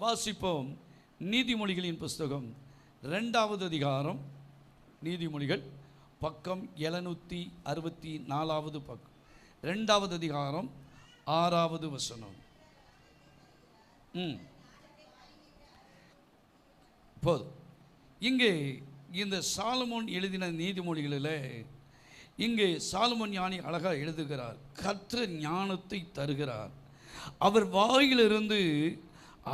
வாசிப்போம். நீதிமொழிகளின் புஸ்தகம் 2வது அதிகாரம். நீதிமொழிகள் பக்கம் 764 பக்கம், 2வது அதிகாரம் 6வது வசனம். போதும். இங்கே இந்த சாலமோன் எழுதின நீதிமொழிகளில் இங்கே சாலமோன் ஞானி அழகாக எழுதுகிறார். கர்த்தர் ஞானத்தை தருகிறார், அவர் வாயிலிருந்து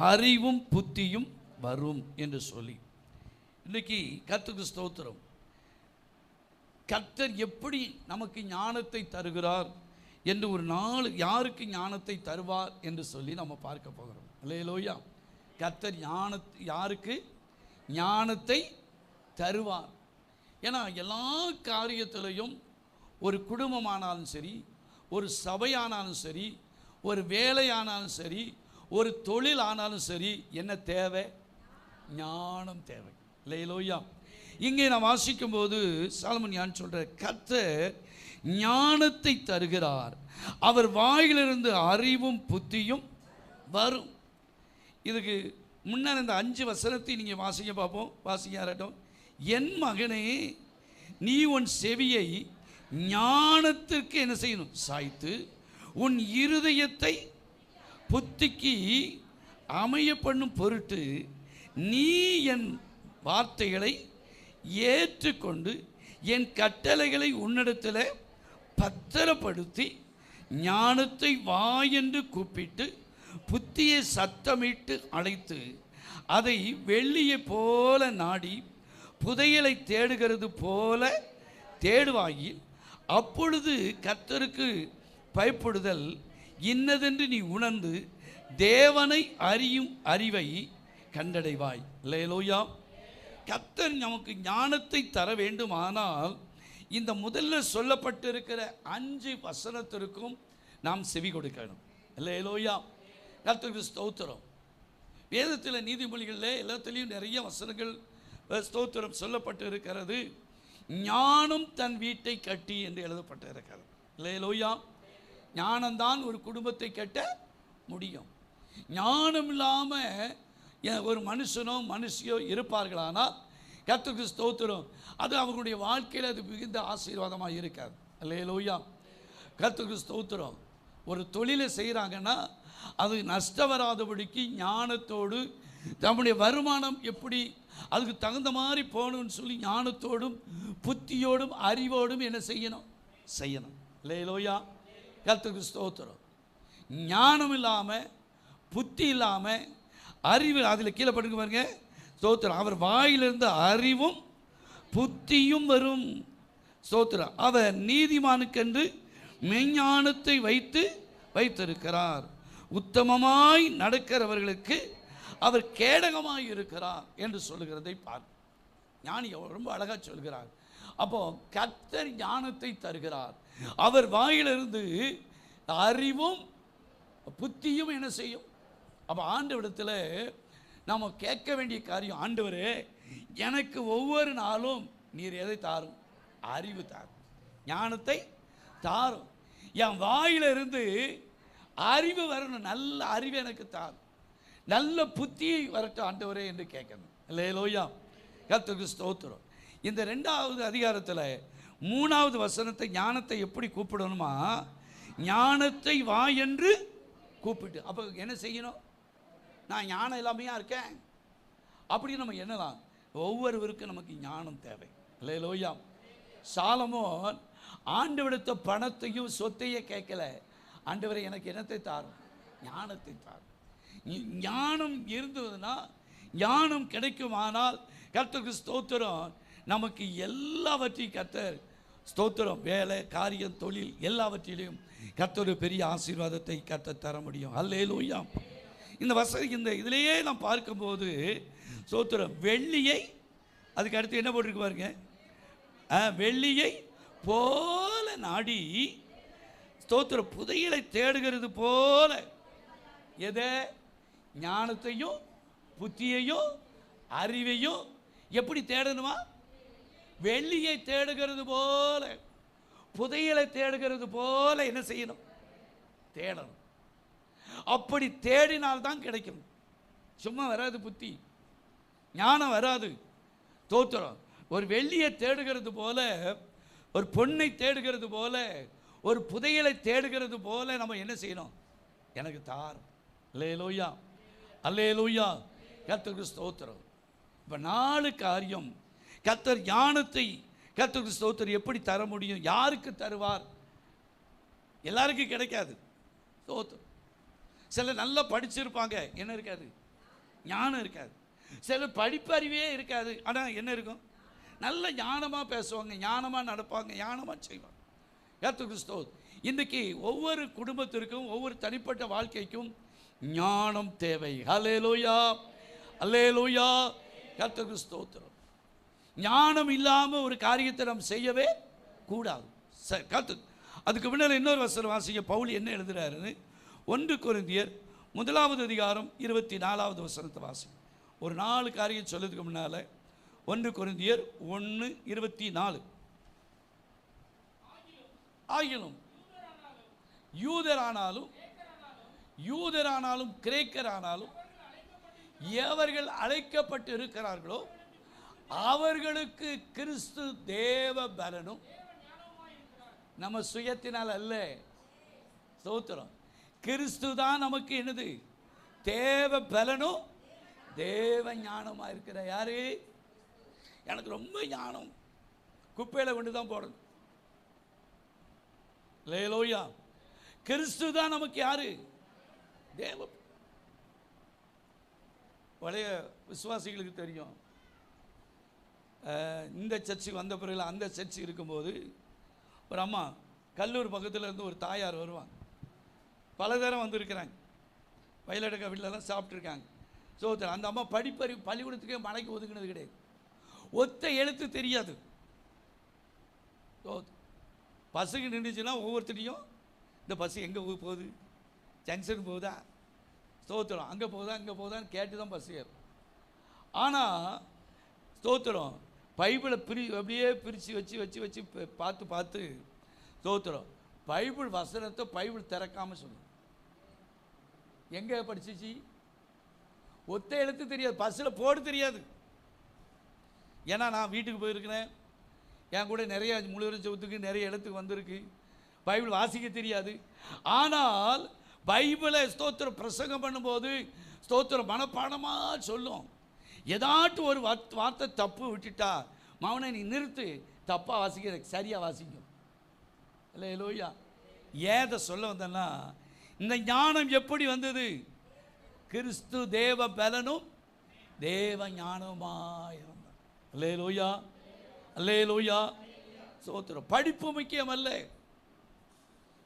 அறிவும் புத்தியும் வரும் என்று சொல்லி. இன்னைக்கு கர்த்தருக்கு ஸ்தோத்திரம். கர்த்தர் எப்படி நமக்கு ஞானத்தை தருகிறார் என்று ஒரு நாள் யாருக்கு ஞானத்தை தருவார் என்று சொல்லி நம்ம பார்க்க போகிறோம். அல்லேலூயா. கர்த்தர் யாருக்கு ஞானத்தை தருவார். ஏன்னா எல்லா காரியத்திலையும் ஒரு குடும்பமானாலும் சரி, ஒரு சபையானாலும் சரி, ஒரு வேலையானாலும் சரி, ஒரு தொழில் ஆனாலும் சரி, என்ன தேவை? ஞானம் தேவை. அல்லேலூயா. இங்கே நான் வாசிக்கும் போது சாலமோன் ஞானி சொல்ற, கர்த்தர் ஞானத்தை தருகிறார், அவர் வாயிலிருந்து அறிவும் புத்தியும் வரும். இதுக்கு முன்னர் இந்த 5 வசனத்தை நீங்கள் வாசிக்க பார்ப்போம். வாசிக்காரட்டும். என் மகனே, நீ உன் செவியை ஞானத்திற்கு என்ன செய்யணும்? சாய்த்து உன் இருதயத்தை புத்திக்கு அமைய பண்ணும் பொருட்டு நீ என் வார்த்தைகளை ஏற்றுக்கொண்டு என் கட்டளைகளை உன்னிடத்தில் பத்திரப்படுத்தி ஞானத்தை வா என்று கூப்பிட்டு புத்தியை சத்தமிட்டு அழைத்து அதை வெள்ளியை போல நாடி புதையலை தேடுகிறது போல தேடுவாயில் அப்பொழுது கர்த்தருக்கு பயப்படுதல் இன்னதென்று நீ உணர்ந்து தேவனை அறியும் அறிவை கண்டடைவாய். அல்லேலூயா. கர்த்தர் நமக்கு ஞானத்தை தர வேண்டுமானால் இந்த முதல்ல சொல்லப்பட்டிருக்கிற 5 வசனத்திற்கும் நாம் செவி கொடுக்கணும். அல்லேலூயா. கர்த்தருக்கு ஸ்தோத்திரம். வேதத்தில் நீதிமொழிகளில் எல்லாத்துலேயும் நிறைய வசனங்கள் ஸ்தோத்திரம் சொல்லப்பட்டு இருக்கிறது. ஞானம் தன் வீட்டை கட்டி என்று எழுதப்பட்டு இருக்கிறது. அல்லேலூயா. ஞானம்தான் ஒரு குடும்பத்தை கட்ட முடியும். ஞானம் இல்லாமல் ஒரு மனுஷனோ மனுஷியோ இருப்பார்களானால் கர்த்தருக்கு ஸ்தோத்திரம், அது அவங்களுடைய வாழ்க்கையில் அது மிகுந்த ஆசீர்வாதமாக இருக்காது. அல்லேலூயா. கர்த்தருக்கு ஸ்தோத்திரம். ஒரு தொழிலை செய்கிறாங்கன்னா அது நஷ்டம் வராதபடிக்கு ஞானத்தோடு நம்முடைய வருமானம் எப்படி அதுக்கு தகுந்த மாதிரி போகணும்னு சொல்லி ஞானத்தோடும் புத்தியோடும் அறிவோடும் என்ன செய்யணும்? அல்லேலூயா. கர்த்தருக்கு ஸ்தோத்திரம். ஞானம் இல்லாமல் புத்தி இல்லாமல் அறிவு, அதில் கீழே படுக்க பாருங்க. ஸ்தோத்திரம். அவர் வாயிலிருந்து அறிவும் புத்தியும் வரும். ஸ்தோத்திரம். அவர் நீதிமானுக்கென்று மெஞ்ஞானத்தை வைத்திருக்கிறார், உத்தமமாய் நடக்கிறவர்களுக்கு அவர் கேடகமாய் இருக்கிறார் என்று சொல்லுகிறதை பார்க்க ஞானி ரொம்ப அழகாக சொல்கிறார். அப்போ கர்த்தர் ஞானத்தை தருகிறார், அவர் வாயிலிருந்து அறிவும் புத்தியும் என்ன செய்யும்? அப்போ ஆண்டவரிடத்தில் நாம் கேட்க வேண்டிய காரியம், ஆண்டவரே எனக்கு ஒவ்வொரு நாளும் நீர் எதை தாரும்? அறிவு தாரும், ஞானத்தை தாரும். என் வாயிலிருந்து அறிவு வரணும், நல்ல அறிவு எனக்கு தாரும், நல்ல புத்தியை வரட்டும் ஆண்டவரே என்று கேட்கணும். அல்லேலூயா. கர்த்தருக்கு ஸ்தோத்திரம். இந்த 2வது அதிகாரத்தில் 3வது வசனத்தை ஞானத்தை எப்படி கூப்பிடணுமா? ஞானத்தை வா என்று கூப்பிட்டு. அப்போ என்ன செய்யணும்? நான் ஞானம் இல்லாமையா இருக்கேன் அப்படி நம்ம என்னலாம்? ஒவ்வொருவருக்கும் நமக்கு ஞானம் தேவை. அல்லேலூயா. சாலமோன் ஆண்டவரிடத்த பணத்தையும் சொத்தையும் கேட்கல. ஆண்டவரை எனக்கு என்னத்தை தாரும்? ஞானத்தை தாரும். ஞானம் இருந்ததுன்னா, ஞானம் கிடைக்குமானால் கர்த்தருக்கு ஸ்தோத்திரம், நமக்கு எல்லாவற்றையும் கர்த்தர் ஸ்தோத்திரம், வேலை காரியம் தொழில் எல்லாவற்றிலையும் கர்த்தர் பெரிய ஆசீர்வாதத்தை கர்த்தர் தர முடியும். அல்லேலூயா. இந்த இதிலேயே நாம் பார்க்கும்போது ஸ்தோத்திரம், வெள்ளியை அதுக்கு அடுத்து என்ன போட்டிருக்கு பாருங்க, வெள்ளியை போல நாடி ஸ்தோத்திரம் புதையலை தேடுகிறது போல. எதை? ஞானத்தையும் புத்தியையும் அறிவையும் எப்படி தேடணுமா? வெள்ளியை தேடுகிறது போல, புதையலை தேடுகிறது போல என்ன செய்யணும்? தேடணும். அப்படி தேடினால்தான் கிடைக்கும். சும்மா வராது, புத்தி ஞானம் வராது. தோத்திரம். ஒரு வெள்ளியை தேடுகிறது போல, ஒரு பொண்ணை தேடுகிறது போல, ஒரு புதையலை தேடுகிறது போல நம்ம என்ன செய்யணும்? எனக்கு தார். அல்லேலூயா, அல்லேலூயா, கர்த்தருக்கு ஸ்தோத்திரம். இப்போ 4 காரியம். கர்த்தர் ஞானத்தை கர்த்தருக்கு ஸ்தோத்திரம் எப்படி தர முடியும்? யாருக்கு தருவார்? எல்லாருக்கும் கிடைக்காது. ஸ்தோத்திரம். சிலர் நல்லா படிச்சிருப்பாங்க, என்ன இருக்காது? ஞானம் இருக்காது. சிலர் படிப்பறிவே இருக்காது, ஆனால் என்ன இருக்கும்? நல்ல ஞானமாக பேசுவாங்க, ஞானமாக நடப்பாங்க, ஞானமாக செய்வாங்க. கர்த்தருக்கு ஸ்தோத்திரம். இன்றைக்கி ஒவ்வொரு குடும்பத்திற்கும் ஒவ்வொரு தனிப்பட்ட வாழ்க்கைக்கும் ஞானம் தேவை. அல்லேலூயா, அல்லேலூயா, கர்த்தருக்கு ஸ்தோத்திரம். ஞானம் இல்லாமல் ஒரு காரியத்தை நாம் செய்யவே கூடாது. சரி, கர்த்தர். அதுக்கு முன்னால் இன்னொரு வசனம் வாசிங்க. பவுல் என்ன எழுதுகிறாருன்னு 1 கொரிந்தியர் 1 அதிகாரம் 24 வசனத்தை வாசிங்க. ஒரு 4 காரியம் சொல்லதுக்கு முன்னால் 1 கொரிந்தியர் 1:24. ஆகிலும் யூதரானாலும் கிரேக்கரானாலும் எவர்கள் அழைக்கப்பட்டு இருக்கிறார்களோ அவர்களுக்கு கிறிஸ்து தேவ பலனும், நம்ம சுயத்தினால் அல்ல. ஸ்தோத்திரம். கிறிஸ்து தான் நமக்கு என்னது? தேவ பலனும் தேவ ஞானமாக இருக்கிற. யாரு? எனக்கு ரொம்ப ஞானம், குப்பையில் கொண்டு தான் போடணும். அல்லேலூயா. கிறிஸ்து தான் நமக்கு யாரு? தேவ. பழைய விசுவாசிகளுக்கு தெரியும், இந்த சர்ச்சுக்கு வந்த பிறகு அந்த சர்ச்சு இருக்கும்போது ஒரு அம்மா கல்லூர் பக்கத்தில் இருந்து ஒரு தாயார் வருவாங்க. பல தரம் வந்திருக்கிறாங்க, வயலடக்க வீட்டிலலாம் சாப்பிட்ருக்காங்க. ஸோ அந்த அம்மா படிப்பறிவு பள்ளிக்கூடத்துக்கே மலைக்கு ஒதுங்கினது கிடையாது. ஒத்த எழுத்து தெரியாது. பஸ்ஸுக்கு நின்றுச்சுன்னா ஒவ்வொருத்தரையும் இந்த பஸ்ஸு எங்கே போகுது, ஜங்ஷன் போகுதா, ஸ்தோத்திரம், அங்கே போகுதா இங்கே போகுதான்னு கேட்டு தான் பஸ் ஏறும். ஆனால் ஸ்தோத்திரம், பைபிளை அப்படியே பிரித்து வச்சு பார்த்து ஸ்தோத்திரம், பைபிள் வசனத்தை பைபிள் திறக்காமல் சொல்லும். எங்கே படிச்சிச்சு? ஒத்த எழுத்து தெரியாது, பஸ்ஸில் போடு தெரியாது. ஏன்னா நான் வீட்டுக்கு போயிருக்கிறேன், என் கூட நிறைய முழுவதுக்கு நிறைய இடத்துக்கு வந்திருக்கு, பைபிள் வாசிக்க தெரியாது. ஆனால் பைபிளை ஸ்தோத்திரம் பிரசங்கம் பண்ணும்போது ஸ்தோத்திரம் மனப்பாடமாக சொல்லும். ஏதாட்டும் ஒரு வார்த்தை தப்பு விட்டுட்டா, மவனை நீ நிறுத்து, தப்பாக வாசிக்கிற, சரியாக வாசிக்கும். அல்லேலூயா. ஏதை சொல்ல வந்தேன்னா, இந்த ஞானம் எப்படி வந்தது? கிறிஸ்து தேவ பலனும் தேவ ஞானமாய் இருந்தார். அல்லேலூயா, அல்லேலூயா, ஸ்தோத்திரம். படிப்பு முக்கியம் அல்ல.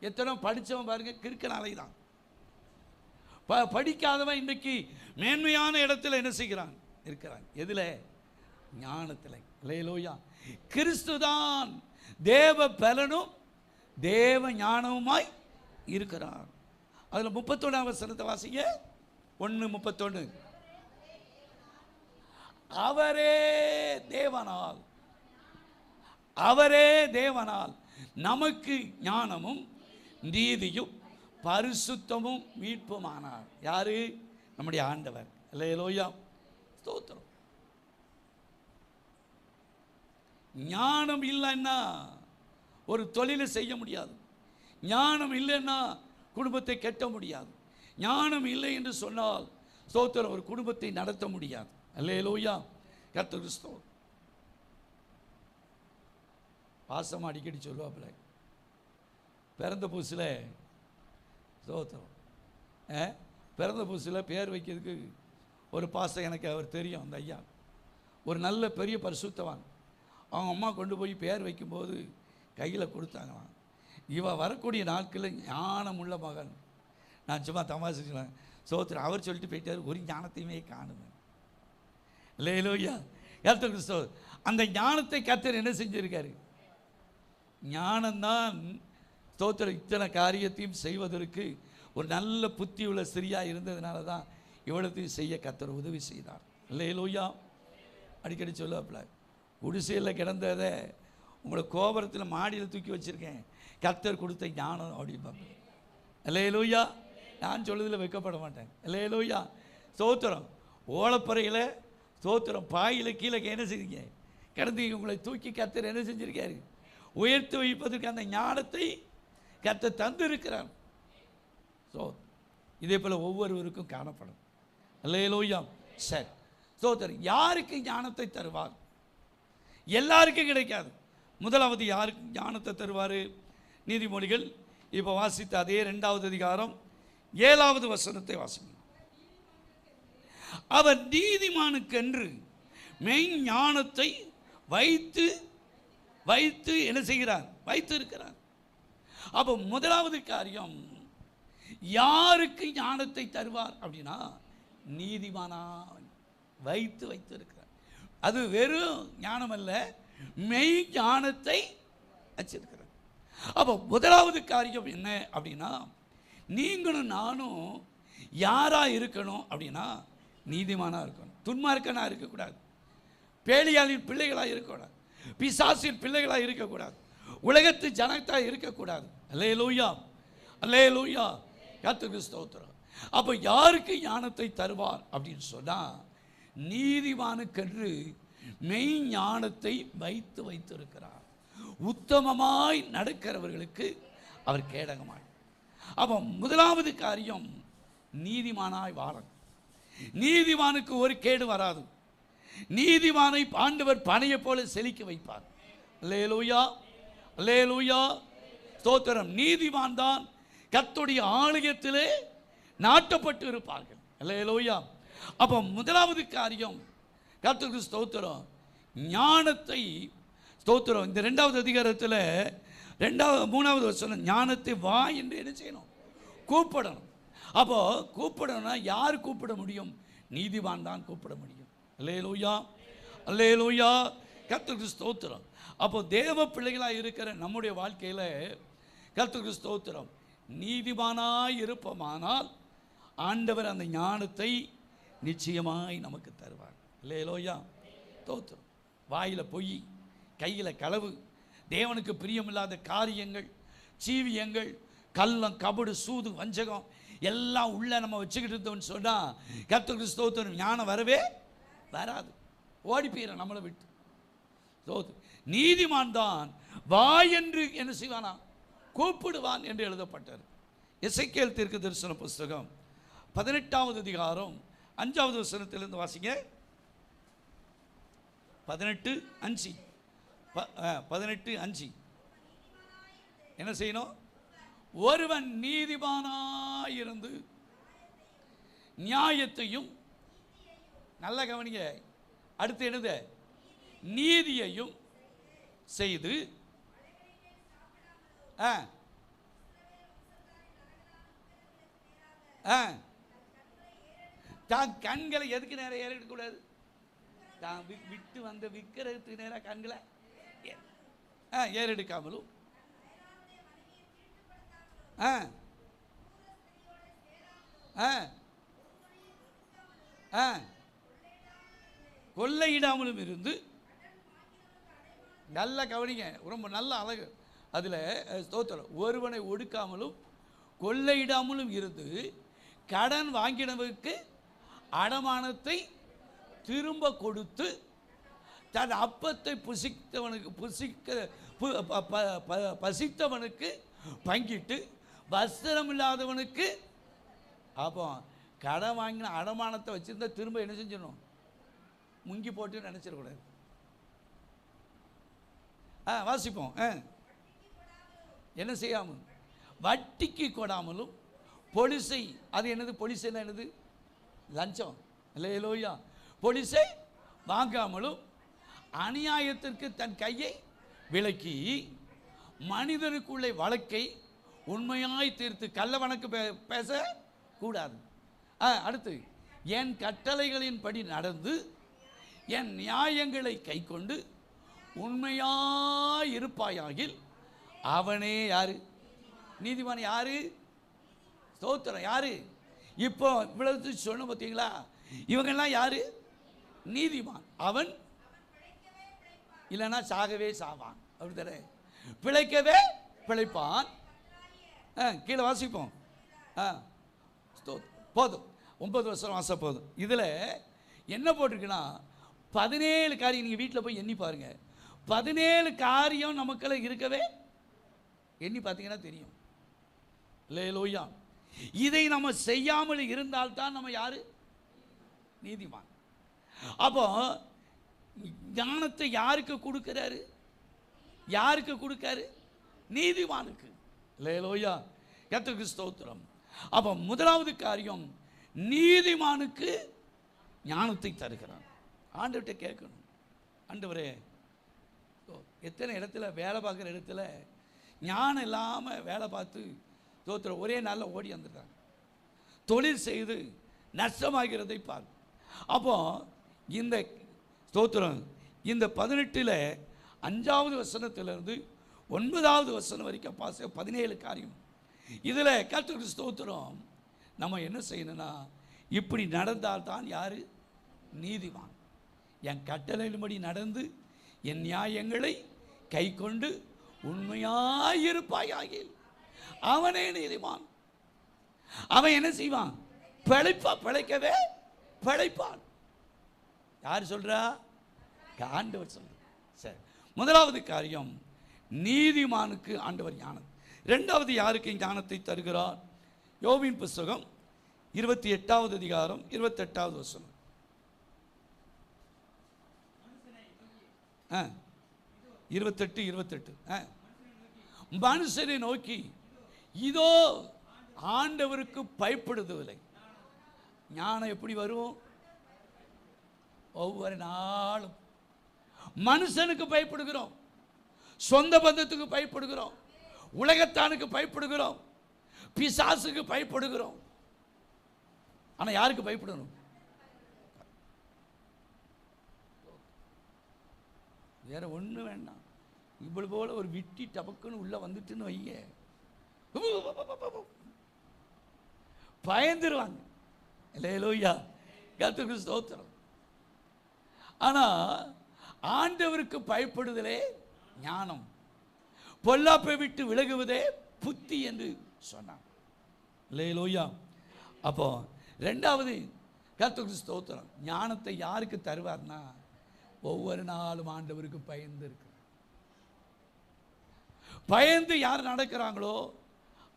எத்தனை படித்தவன் பாருங்க, கிறுக்கனாலை தான். படிக்காதவன் இன்றைக்கு மேன்மையான இடத்துல என்ன செய்கிறான்? இருக்கிறான். எதில்? ஞானத்தில். அல்லேலூயா. கிறிஸ்து தான் தேவ பலனும் தேவ ஞானவுமாய் இருக்கிறார். அதில் 31 வசனத்தை வாசிங்க. 1:31. அவரே தேவனால் நமக்கு ஞானமும் நீதியும் பரிசுத்தமும் மீட்புமானார். யாரு? நம்முடைய ஆண்டவர். அல்லேலூயா, ஸ்தோத்திரம். ஞானம் இல்லைன்னா ஒரு தொழிலை செய்ய முடியாது. ஞானம் இல்லைன்னா குடும்பத்தை கட்ட முடியாது. ஞானம் இல்லை என்று சொன்னால் ஸ்தோத்திரம், ஒரு குடும்பத்தை நடத்த முடியாது. அல்லேலூயா, கர்த்தருக்கு ஸ்தோத்திரம். பாசமாக அடிக்கடி சொல்லுவாப்புல, பிறந்த புதுசில் ஸ்தோத்திரம், பிறந்த புதுசில் பேர் வைக்கிறதுக்கு ஒரு பாசம் எனக்கு அவர் தெரியும். அந்த ஐயா ஒரு நல்ல பெரிய பரிசுத்தவான். அவங்க அம்மா கொண்டு போய் பேர் வைக்கும்போது கையில் கொடுத்தாங்களாம். இவன் வரக்கூடிய நாட்களில் ஞானமுள்ள மகன். நான் சும்மா தமாஷிக்கிறேன், ஸ்தோத்திரம். அவர் சொல்லிட்டு போயிட்டார், ஒரு ஞானத்தையுமே காணுங்க. அல்லேலூயா, கர்த்தர் கிறிஸ்து. அந்த ஞானத்தை கர்த்தர் என்ன செஞ்சிருக்காரு? ஞானம்தான் ஸ்தோத்திரம். இத்தனை காரியத்தையும் செய்வதற்கு ஒரு நல்ல புத்தி உள்ள ஸ்திரியாக இருந்ததுனால தான் இவ்வளத்தையும் செய்ய கர்த்தர் உதவி செய்தார். அல்லேலூயா. அடிக்கடி சொல்லுவாப்புல, குடிசையில் கிடந்ததை உங்களை கோபுரத்தில் மாடியில் தூக்கி வச்சுருக்கேன், கர்த்தர் கொடுத்த ஞானம் அப்படிம்பாங்க. அல்லேலூயா. நான் சொல்லுதில் வைக்கப்பட மாட்டேன். அல்லேலூயா, ஸ்தோத்திரம். ஓலப்பறையில் ஸ்தோத்திரம் பாயில் கீழே என்ன செய்யுங்க கிடந்து உங்களை தூக்கி கர்த்தர் என்ன செஞ்சிருக்காரு? உயர்த்தி வைப்பதற்கு அந்த ஞானத்தை கர்த்தர் தந்து இருக்கிறார். ஸோ இதே போல் ஒவ்வொருவருக்கும் காணப்படும். அல்லேலூயா. சரி, ஸ்தோத்திரம். யாருக்கு ஞானத்தை தருவார்? எல்லாருக்கும் கிடைக்காது. முதலாவது யாருக்கு ஞானத்தை தருவார்? நீதிமொழிகள் இப்போ வாசித்த அதே 2வது அதிகாரம் 7வது வசனத்தை வாசிங்க. அவர் நீதிமானுக்கென்று மெய் ஞானத்தை வைத்து வைத்து என்ன செய்கிறார்? வைத்து இருக்கிறார். அப்போ முதலாவது காரியம், யாருக்கு ஞானத்தை தருவார் அப்படின்னா நீதிமானா வைத்து வைத்து இருக்கிறார். அது வெறும் ஞானம் அல்ல, மெய் ஞானத்தை வச்சிருக்கிறார். அப்போ முதலாவது காரியம் என்ன அப்படின்னா, நீங்களும் நானும் யாரா இருக்கணும் அப்படின்னா நீதிமானாக இருக்கணும். துன்மார்க்கனாக இருக்கக்கூடாது, பேலியாளின் பிள்ளைகளாக இருக்கக்கூடாது, பிசாசின் பிள்ளைகளாக இருக்கக்கூடாது, உலகத்து ஜனத்தாக இருக்கக்கூடாது. அல்லேலூயா, அல்லேலூயா, கர்த்தருக்கு ஸ்தோத்திரம். அப்போ யாருக்கு ஞானத்தை தருவார் அப்படின்னு சொன்னால், நீதிமானுக்கென்று மெய் ஞானத்தை வைத்து வைத்திருக்கிறார். உத்தமமாய் நடக்கிறவர்களுக்கு அவர் கேடகமாய். அப்போ முதலாவது காரியம், நீதிமானாய் வாழணும். நீதிமானுக்கு ஒரு கேடு வராது. நீதிமானை ஆண்டவர் பனையை போல செழிக்க வைப்பார். அல்லேலூயா, அல்லேலூயா, ஸ்தோத்திரம். நீதிமான் தான் கர்த்தருடைய ஆலயத்திலே நாட்டப்பட்டு இருப்பார்கள். அல்லேலூயா. அப்போ முதலாவது காரியம், கர்த்தருக்கு ஸ்தோத்திரம், ஞானத்தை ஸ்தோத்திரம். இந்த 2வது அதிகாரத்தில் 3வது வசனம், ஞானத்தை வா என்று என்ன செய்யணும்? கூப்பிடணும். அப்போ கூப்பிடணும்னா யார் கூப்பிட முடியும்? நீதிமான் தான் கூப்பிட முடியும். அல்லேலூயா, அல்லேலூயா, கர்த்தருக்கு ஸ்தோத்திரம். அப்போ தேவ பிள்ளைகளாக இருக்கிற நம்முடைய வாழ்க்கையில் கர்த்தருக்கு ஸ்தோத்திரம், நீதிமானாய் இருப்போமானால் ஆண்டவர் அந்த ஞானத்தை நிச்சயமாய் நமக்கு தருவார். அல்லேலூயா, ஸ்தோத்திரம். வாயில் பொய், கையில் களவு, தேவனுக்கு பிரியமில்லாத காரியங்கள், சீவியங்கள், கள்ளம், கபடு, சூது, வஞ்சகம் எல்லாம் உள்ள நம்ம வச்சுக்கிட்டு இருந்தோம்னு சொன்னால் கர்த்தருக்கு ஸ்தோத்திரம், ஞானம் வரவே வராது. ஓடி போயிடும் நம்மளை விட்டு. ஸ்தோத்திரம். நீதிமான் தான் வா என்று என்ன செய்வானா? கூப்பிடுவான் என்று எழுதப்பட்டார். எசேக்கியேல் தீர்க்கதரிசன புஸ்தகம் 18வது அதிகாரம் 5வது வசனத்திலிருந்து வாசிங்க. 18:5 என்ன செய்யணும்? ஒருவன் நீதிமானாயிருந்து நியாயத்தையும், நல்ல கவனிங்க, அடுத்து என்னது? நீதியையும் செய்து தான் கண்களை எதுக்கு நேரம் ஏறிடக்கூடாது? தான் விட்டு வந்த விற்கிறதுக்கு நேராக கண்களை ஏறெடுக்காமலும் கொள்ளையிடாமலும் இருந்து, நல்ல கவனிங்க, ரொம்ப நல்ல அழகு அதில் ஸ்தோத்திரம். ஒருவனை ஒடுக்காமலும் கொள்ளையிடாமலும் இருந்து கடன் வாங்கினவனுக்கு அடமானத்தை திரும்ப கொடுத்து தன் அப்பத்தை பசித்தவனுக்கு பங்கிட்டு வஸ்திரம் இல்லாதவனுக்கு. அப்போ கடன் வாங்கின அடமானத்தை வச்சிருந்தா திரும்ப என்ன செஞ்சிடணும்? முங்கி போட்டு நினச்சிடக்கூடாது. வாசிப்போம். என்ன செய்யாமல், வட்டிக்கு கொடாமலும், பொலிசை, அது என்னது? பொலிசைன்னா என்னது? லஞ்சம். அல்லேலூயா. பொலிசை வாங்காமலும் அநியாயத்திற்கு தன் கையை விலக்கி மனிதனுக்குள்ளே வழக்கை உண்மையாய் தீர்த்து கள்ள வழக்கு பேசக்கூடாது. அடுத்து, என் கட்டளைகளின்படி நடந்து என் நியாயங்களை கை கொண்டு உண்மையாய் இருப்பாயாகில் அவனே யாரு? நீதிமான். யாரு? ஸ்தோத்திரம். யாரு? இப்போ இவ்வளவு சொன்ன பார்த்தீங்களா? இவங்கெல்லாம் யாரு? நீதிமான். அவன் இல்லைன்னா சாகவே சாவான். அப்படி தானே? பிழைக்கவே பிழைப்பான். கீழே வாசிப்போம். போதும், 9 வருஷம் வாசம் போதும். இதில் என்ன போட்டிருக்குன்னா 17 காரியம். நீங்கள் வீட்டில் போய் எண்ணி பாருங்க. 17 காரியம் நமக்குள்ள இருக்கவே எண்ணி பார்த்தீங்கன்னா தெரியும். அல்லேலூயா. இதை நம்ம செய்யாமல் இருந்தால்தான் நம்ம யாரு? நீதிமான். அப்போ ஞானத்தை யாருக்கு கொடுக்கிறாரு? யாருக்கு கொடுக்காரு? நீதிமானுக்கு. அல்லேலூயா. கர்த்தருக்கு ஸ்தோத்திரம். அப்போ முதலாவது காரியம், நீதிமானுக்கு ஞானத்தை தருகிறான். ஆண்டவர்கிட்ட கேட்கணும், ஆண்டவரே, எத்தனை இடத்துல வேலை பார்க்குற இடத்துல ஞானம் இல்லாமல் வேலை பார்த்து ஸ்தோத்திரம் ஒரே நாளில் ஓடி வந்துடுறாங்க. தொழில் செய்து நஷ்டமாகிறதை பார். அப்போ இந்த ஸ்தோத்திரம் இந்த 18 5வது வசனத்திலிருந்து 9வது வசனம் வரைக்கும் 17 காரியம். இதில் கர்த்தருக்கு ஸ்தோத்திரம் நம்ம என்ன செய்யணும்னா, இப்படி நடந்தால்தான் யாரு? நீதிமான். என் கட்டளையின்படி நடந்து என் நியாயங்களை கை கொண்டு உண்மையாயிருப்பாயாகில் அவனே நீதிமான். அவன் என்ன செய்வான்? பிழைக்கவே பிழைப்பான். யார் சொல்றா? ஆண்டவர் சொல்ற. சரி, முதலாவது காரியம், நீதிமானுக்கு ஆண்டவர் ஞானம். இரண்டாவது யாருக்கு ஞானத்தை தருகிறார்? யோபின் புஸ்தகம் 28வது அதிகாரம் 28வது வசனம். 28 மனுஷனை நோக்கி, இதோ ஆண்டவருக்கு பயப்படுவதில்லை. ஞானம் எப்படி வரும்? ஒவ்வொரு நாளும் மனுஷனுக்கு பயப்படுகிறோம், சொந்த பந்தத்துக்கு பயப்படுகிறோம், உலகத்தானுக்கு பயப்படுகிறோம், பிசாசுக்கு பயப்படுகிறோம். ஆனால் யாருக்கு பயப்படணும்? வேற ஒன்று வேண்டாம். இவ்வளவு போல ஒரு விட்டி டபக்குன்னு உள்ள வந்துட்டுன்னு வைங்க, பயந்துருவாங்க. அல்லேலூயா. கர்த்தருக்கு ஸ்தோத்திரம். ஆனால் ஆண்டவருக்கு பயப்படுதலே ஞானம், பொல்லாப்பை விட்டு விலகுவதே புத்தி என்று சொன்னான். அல்லேலூயா. அப்போ ரெண்டாவது கர்த்தருக்கு ஸ்தோத்திரம், ஞானத்தை யாருக்கு தருவார்னா, ஒவ்வொரு நாளும் ஆண்டவருக்கு பயந்து இருக்கு. பயந்து யார் நடக்கிறாங்களோ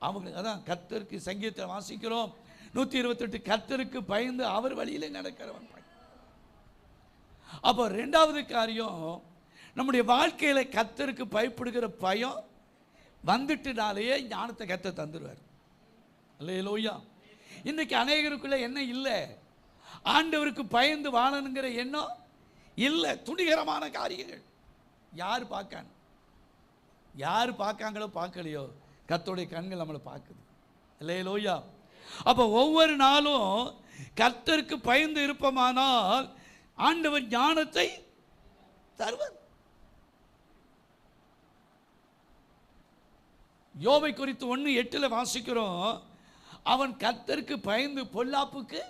அவங்களுக்கு அதான் கர்த்தருக்கு சங்கீதத்தில் வாசிக்கிறோம் 128 கர்த்தருக்கு பயந்து அவர் வழியிலே நடக்கிறவன். அப்போ ரெண்டாவது காரியம், நம்முடைய வாழ்க்கையில கர்த்தருக்கு பயப்படுகிற பயம் வந்துட்டுனாலேயே ஞானத்தை கர்த்தர் தந்துடுவார். அல்லேலூயா. இன்னைக்கு அநேகருக்குள்ள என்ன இல்லை? ஆண்டவருக்கு பயந்து வாழணுங்கிற எண்ணம் இல்லை. துணிகரமான காரியங்கள். யார் பார்க்காங்களோ பார்க்கலையோ, கர்த்தருடைய கண்கள் நம்மளை பார்க்குது. அல்லேலூயா. அப்போ ஒவ்வொரு நாளும் கர்த்தருக்கு பயந்து இருப்போமானால் ஆண்டவர் ஞானத்தை தருவார். யோபை குறித்து 1:8 வாசிக்கிறோம், அவன் கர்த்தருக்கு பயந்து பொல்லாப்புக்கு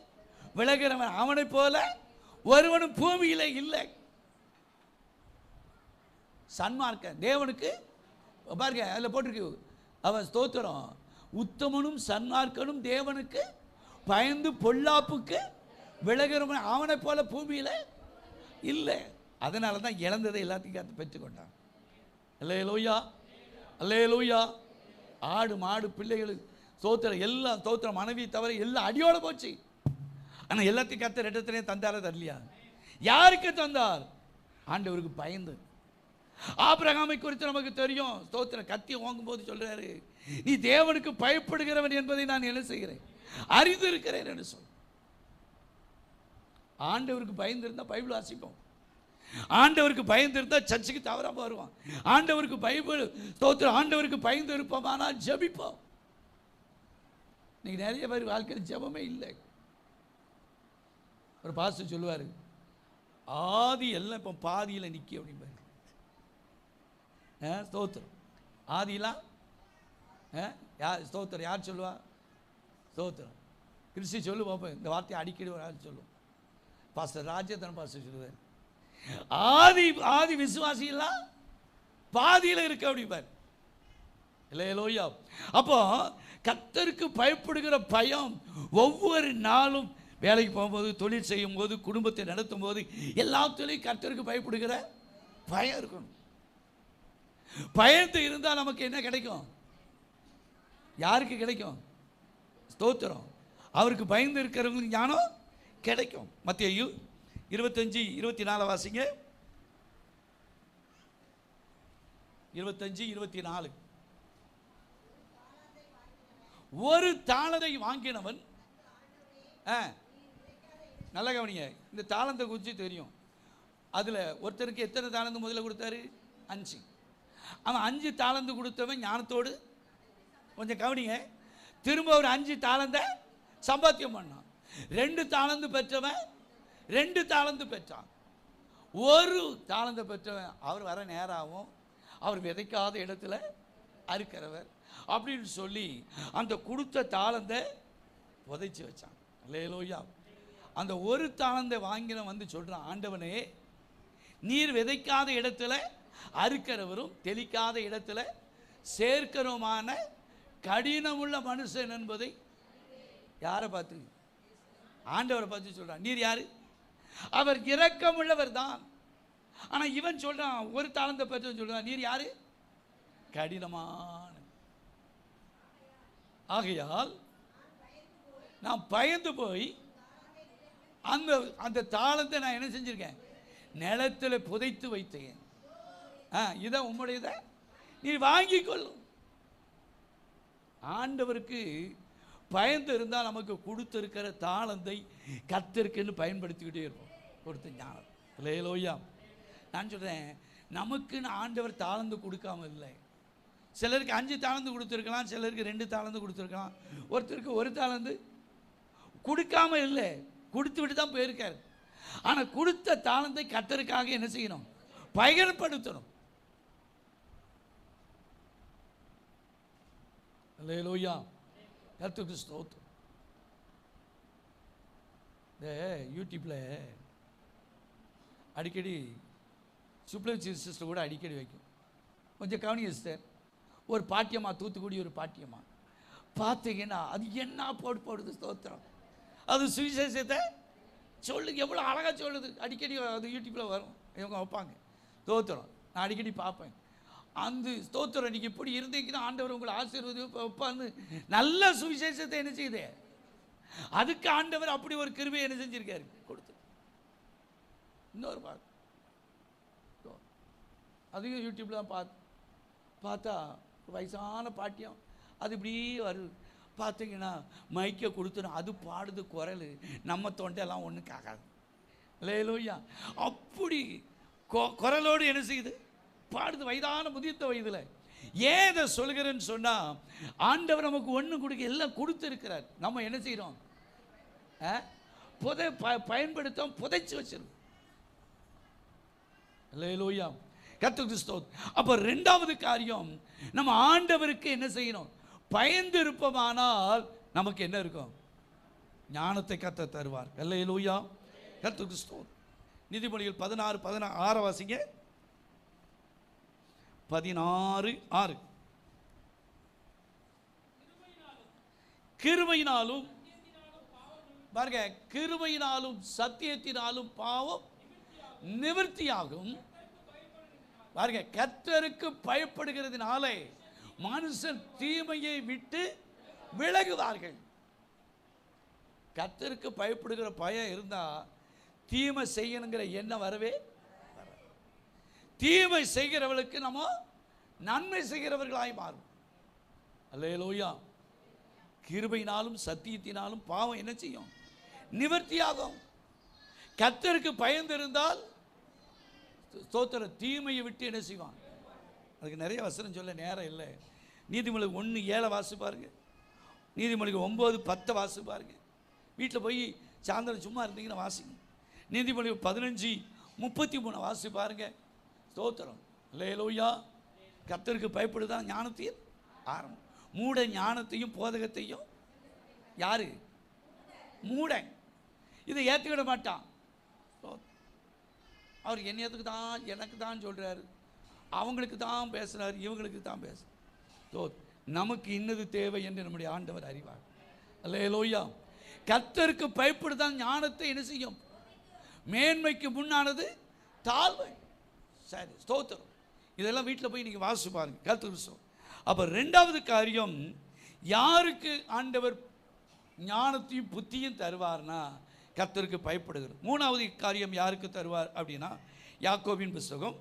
விலகிறவன், அவனை போல ஒருவனும் பூமியில இல்லை. சன்மார்க்க தேவனுக்கு பாருங்க, அதில் போட்டிருக்கு, அவன் ஸ்தோத்திரம், உத்தமனும் சன்மார்க்கனும் தேவனுக்கு பயந்து பொல்லாப்புக்கு விலகிறவன் அவனை போல பூமியில இல்லை. அதனால தான் இழந்ததை எல்லாத்தையும் காத்து பெற்றுக்கொண்டான். அல்லேலூயா. அல்லேலூயா. ஆடு மாடு பிள்ளைகள் ஸ்தோத்திரம் எல்லாம் ஸ்தோத்திரம், மனைவி தவிர எல்லாம் அடியோட போச்சு. ஆனால் எல்லாத்தையும் கர்த்தர் இடத்திலே தந்தாரா? தரலையா? யாருக்கு தந்தார்? ஆண்டவருக்கு பயந்து. ஆபிரகாமை குறித்து நமக்கு தெரியும். ஸ்தோத்திரம், கத்தி வாங்கும் போது சொல்றாரு, நீ தேவனுக்கு பயப்படுகிறவன் என்பதை நான் என்ன செய்கிறேன்? அறிந்து இருக்கிறேன் என்று சொல். ஆண்டவருக்கு பயந்து இருந்தால் பைபிள் வாசிப்போம். ஆண்டவருக்கு பயந்து இருந்தால் சர்ச்சுக்கு தவறாம வருவான். ஆண்டவருக்கு பைபிள் ஸ்தோத்திரம், ஆண்டவருக்கு பயந்து இருப்போமானால் ஜெபிப்போம். இன்னைக்கு நிறைய பேர் வாழ்க்கையில் ஜெபமே இல்லை. ஒரு பாஸ்டர் சொல்லுவார், ஆதி எல்லாம் இப்போ பாதியில் நிற்கி அப்படிம்பாரு. ஸ்தோத்திரம், ஆதிலாம் யார் ஸ்தோத்திரம் யார் சொல்லுவா? ஸ்தோத்திரம் கிறிஸ்டி சொல்லு பார்ப்போம். இந்த வார்த்தையை அடிக்கடி ஒரு ஆள் சொல்லுவோம். பாஸ்டர் ராஜேந்திரன் பாஸ்டர் சொல்லுவார், ஆதி விசுவாசியெல்லாம் பாதியில் இருக்க அப்படிப்பார். இல்லையா? அப்போ கர்த்தருக்கு பயப்படுகிற பயம் ஒவ்வொரு நாளும் வேலைக்கு போகும்போது, தொழில் செய்யும் போது, குடும்பத்தை நடத்தும் போது எல்லாத்துலேயும் கர்த்தருக்கு பயப்படுகிற பயம் இருக்கணும். பயந்து இருந்தால் நமக்கு என்ன கிடைக்கும்? யாருக்கு கிடைக்கும்? ஸ்தோத்திரம். அவருக்கு பயந்து இருக்கிறவங்களுக்கு ஞானம் கிடைக்கும். மத்தேயு 25:24 வாசிங்க. 25:24. ஒரு தாளந்தை வாங்கினவன், நல்ல கவனிங்க, இந்த தாளந்தை குறித்து தெரியும். அதில் ஒருத்தருக்கு எத்தனை தாளந்து முதல்ல கொடுத்தாரு? 5. அவன் 5 தாளந்து கொடுத்தவன் ஞானத்தோடு, கொஞ்சம் கவனிங்க, திரும்ப ஒரு 5 தாளந்தை சம்பாத்தியம் பண்ணான். 2 தாளந்து பெற்றவன் 2 தாளந்து பெற்றான். 1 தாளந்தை பெற்றவன் அவர் வர நேராகவும் அவர் விதைக்காத இடத்துல அறுக்கிறவர் அப்படின்னு சொல்லி அந்த கொடுத்த தாளந்தை புதைச்சி வச்சான். அல்லேலூயா. அந்த 1 தாளந்தை வாங்கின வந்து சொல்கிறான், ஆண்டவனே, நீர் விதைக்காத இடத்துல அறுக்கிறவரும் தெளிக்காத இடத்துல சேர்க்கிறோமான கடினமுள்ள மனுஷன் என்பதை யாரை பார்த்து? ஆண்டவரை பார்த்து சொல்றான். நீர் யாரு? அவர் இரக்கமுள்ளவர் தான். ஆனால் இவன் சொல்றான், 1 தாளந்தை பெற்றவன் சொல்றான், நீர் யாரு? கடினமான. ஆகையால் நான் பயந்து போய் அந்த தாளத்தை நான் என்ன செஞ்சிருக்கேன்? நிலத்தில் புதைத்து வைத்தேன். இதான் உம்முடையத, நீ வாங்கிக் கொள்ளும். ஆண்டவருக்கு பயந்து இருந்தால் நமக்கு கொடுத்திருக்கிற தாளந்தை கர்த்தருக்குன்னு பயன்படுத்திக்கிட்டே இருப்போம். கொடுத்த ஞானம். அல்லேலூயா. நான் சொல்கிறேன், நமக்குன்னு ஆண்டவர் தாளந்து கொடுக்காம இல்லை. சிலருக்கு 5 தாளந்து கொடுத்துருக்கலாம், சிலருக்கு 2 தாளந்து கொடுத்துருக்கலாம், ஒருத்தருக்கு 1 தாளந்து கொடுக்காம இல்லை, கொடுத்து விட்டு தான் போயிருக்காரு. ஆனால் கொடுத்த தாளந்தை கர்த்தருக்காக என்ன செய்யணும்? பயன்படுத்தணும். அல்லேலூயா. கர்த்தருக்கு ஸ்தோத்திரம். இந்த யூடியூப்பில் அடிக்கடி சுப்ளஞ்சி சிஸ்டர் கூட அடிக்கடி வைக்கும். கொஞ்சம் கவனிங்க சிஸ்டர். ஒரு பாட்டியம்மா, தூத்துக்குடி ஒரு பாட்டியம்மா பார்த்தீங்கன்னா அது என்ன போடுது ஸ்தோத்திரம். அது சுவிசேஷத்தை சொல்லுங்க, எவ்வளோ அழகாக சொல்லுது. அடிக்கடி அது யூடியூப்பில் வரும், இவங்க வைப்பாங்க ஸ்தோத்திரம். நான் அடிக்கடி பார்ப்பேன். அந்த ஸ்தோத்திரம், நீங்கள் இப்படி இருந்தீங்கன்னா ஆண்டவர் உங்களை ஆசீர்வதி வைப்பான்னு நல்ல சுவிசேஷத்தை என்ன செய்யுது. அதுக்கு ஆண்டவர் அப்படி ஒரு கிருபையை என்ன செஞ்சிருக்காரு, கொடுத்து. இன்னொரு அதையும் யூடியூப்ல தான் பார்த்தா வயசான பாட்டியம் அது இப்படி வருது. பார்த்தீங்கன்னா மைக்கை கொடுத்துடும், அது பாடுது குரல், நம்ம தொண்டையெல்லாம் ஒன்றும் கேட்காது. அல்லேலூயா. அப்படி குரலோடு என்ன செய்யுது, பாடுது, வயதான முதிர்த்த வயதில். ஏன் இதை சொல்கிறேன்னு சொன்னால், ஆண்டவர் நமக்கு ஒன்று கொடுக்க எல்லாம் கொடுத்துருக்கிறார். நம்ம என்ன செய்கிறோம்? பயன்படுத்த புதைச்சி வச்சிருக்கோம். அல்லேலூயா. கர்த்தருக்கு ஸ்தோத்திரம். அப்போ 2வது காரியம், நம்ம ஆண்டவருக்கு என்ன செய்யணும்? பயந்து இருப்போமானால் நமக்கு என்ன இருக்கும்? ஞானத்தை கர்த்தர் தருவார். அல்லேலூயா. கர்த்தருக்கு ஸ்தோத்திரம். நீதிமொழிகள் 16:16 வாசிங்க. 16:6. கிருபையினாலும் பாருங்க, கிருபையினாலும் சத்தியத்தினாலும் பாவம் நிவர்த்தியாகும். பாருங்க, கர்த்தருக்கு பயப்படுகிறதுனாலே மனுஷன் தீமையை விட்டு விலகுவார்கள். கர்த்தருக்கு பயப்படுகிற பயம் இருந்தா தீமை செய்யணுங்கிற எண்ணம் வரவே. தீமை செய்கிறவர்களுக்கு நம்ம நன்மை செய்கிறவர்களாய் மாறும். அல்லேலூயா. கிருபையினாலும் சத்தியத்தினாலும் பாவம் என்ன செய்யும்? நிவர்த்தியாகும். கர்த்தருக்கு பயந்து இருந்தால் ஸ்தோத்திர தீமையை விட்டு என்ன செய்வான்? அதுக்கு நிறைய வசனம் சொல்ல நேரம் இல்லை. நீதிமொழி 1:7 வாசி பாருங்க. நீதிமொழி 9:10 வாசி பாருங்க. வீட்டில் போய் சாயந்தரம் சும்மா இருந்தீங்கன்னா வாசிங்க. நீதிமொழி 15:33 வாசி பாருங்க. ஸ்தோத்திரம். அல்லேலூயா. கர்த்தருக்கு பயப்படுதான் ஞானத்தையும் ஆரம்பம். மூட ஞானத்தையும் போதகத்தையும் யாரு? மூடன். இதை ஏற்றுக்கிட மாட்டான். அவர் என்னத்துக்கு தான் எனக்கு தான் சொல்கிறாரு, அவங்களுக்கு தான் பேசுகிறார், இவங்களுக்கு தான் பேசுகிறார். நமக்கு இன்னது தேவை என்று நம்முடைய ஆண்டவர் அறிவார். அல்லேலூயா. கர்த்தருக்கு பயப்படுதான் ஞானத்தை என்ன செய்யும்? மேன்மைக்கு முன்னானது தாழ்மை. சரி, ஸ்தோத்திரம். இதெல்லாம் வீட்டில் போய் நீங்கள் வாசிச்சு பாருங்க. கர்த்தர். அப்போ ரெண்டாவது காரியம், யாருக்கு ஆண்டவர் ஞானத்தையும் புத்தியும் தருவார்னா கர்த்தருக்கு பயப்படுகிறது. மூணாவது காரியம் யாருக்கு தருவார் அப்படின்னா, யாக்கோபின் புஸ்தகம்